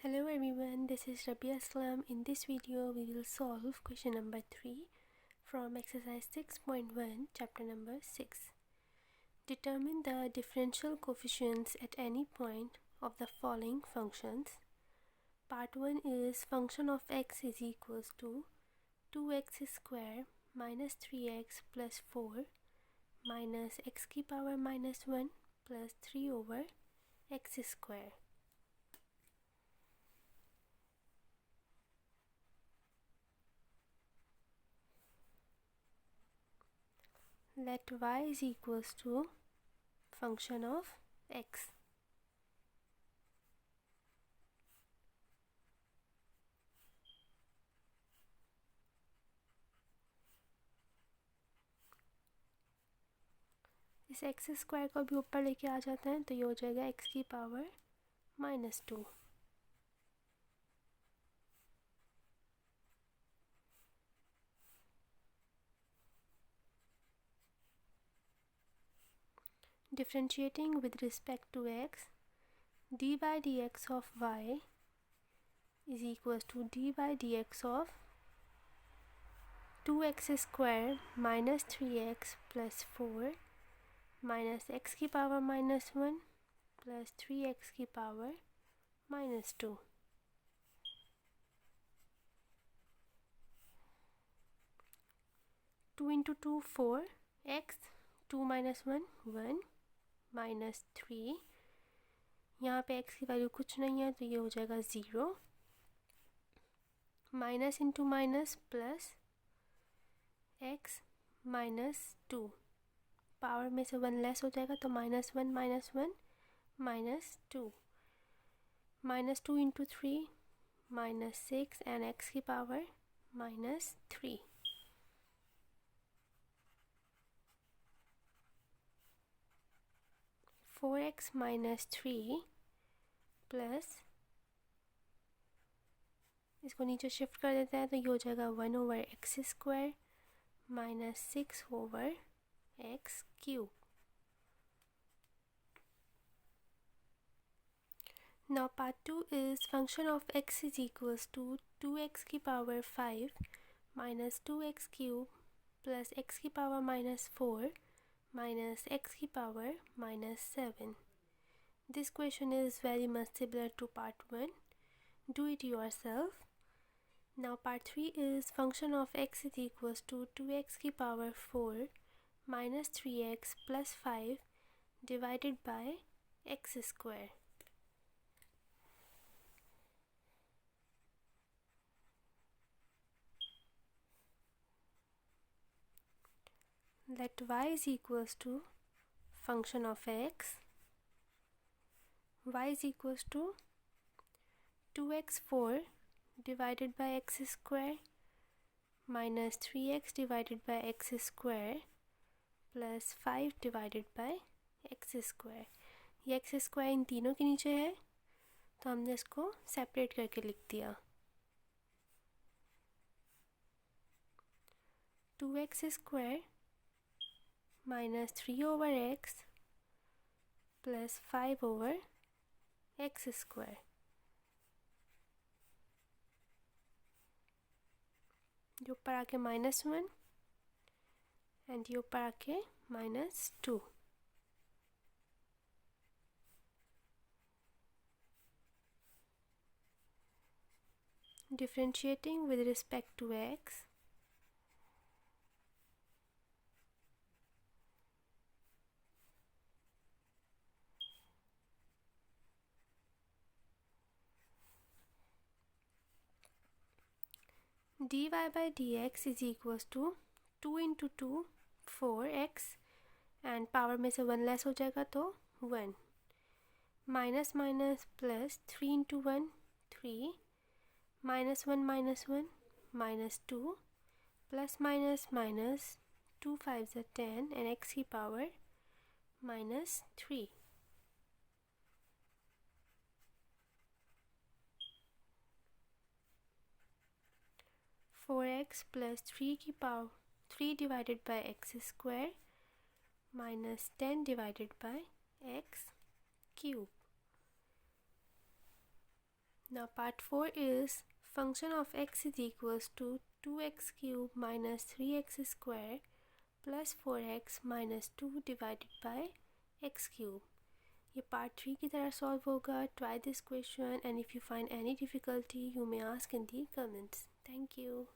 Hello everyone, this is Rabbia. In this video, we will solve question number 3 from exercise 6.1, chapter number 6. Determine the differential coefficients at any point of the following functions. Part 1 is function of x is equals to 2x square minus 3x plus 4 minus x की power minus 1 plus 3 over x square. Let y is equals to function of x. इस x square को भी ऊपर लेके आ जाते हैं तो ये हो जाएगा एक्स की power -2. Differentiating with respect to x, dy dx of y is equals to dy dx of 2x square minus 3x plus 4 minus x की पावर -1 plus 3x की power -2. Two into 2 4 x 2 minus 1 1 minus 3. यहाँ पे x की value कुछ नहीं है तो ये हो जाएगा 0. Minus into minus plus x -2. Power में से 1 लेस हो जाएगा तो -1 -2. -2 इंटू 3 -6 एंड x की पावर -3. फोर एक्स -3 प्लस इसको नीचे शिफ्ट कर देता है तो ये हो जाएगा 1 over x square minus 6 over x cube. Now part 2 is function of x is equals to 2x की power 5 minus 2x cube plus x की power -4 minus x की power -7. This question is very much similar to part 1. Do it yourself. Now part 3 is function of x is equals to 2x की power 4 minus 3x plus 5 divided by x square. Let y is equals to function of x. Y is equals to 2x4 divided by x square minus 3x divided by x square plus 5 divided by x square. ये x square इन तीनों के नीचे है तो हमने इसको separate करके लिख दिया. 2x square minus 3 over x plus 5 over x square. ये ऊपर आके -1 एंड ये ऊपर आके -2. Differentiating with respect to x, dy by dx is equals to 2 into 2 4x and power में से 1 लेस हो जाएगा तो 1 minus minus plus 3 into 1 3 -1 -1 -2 plus minus minus 2 5s are 10 and x की पावर -3. फोर एक्स प्लस 3 की power 3 divided by x square minus 10 divided by x cube. Now part 4 is function of x is equals to 2x cube minus 3x square plus 4x minus 2 divided by x cube. ये part 3 की तरह solve होगा. Try this question and if you find any difficulty you may ask in the comments. Thank you.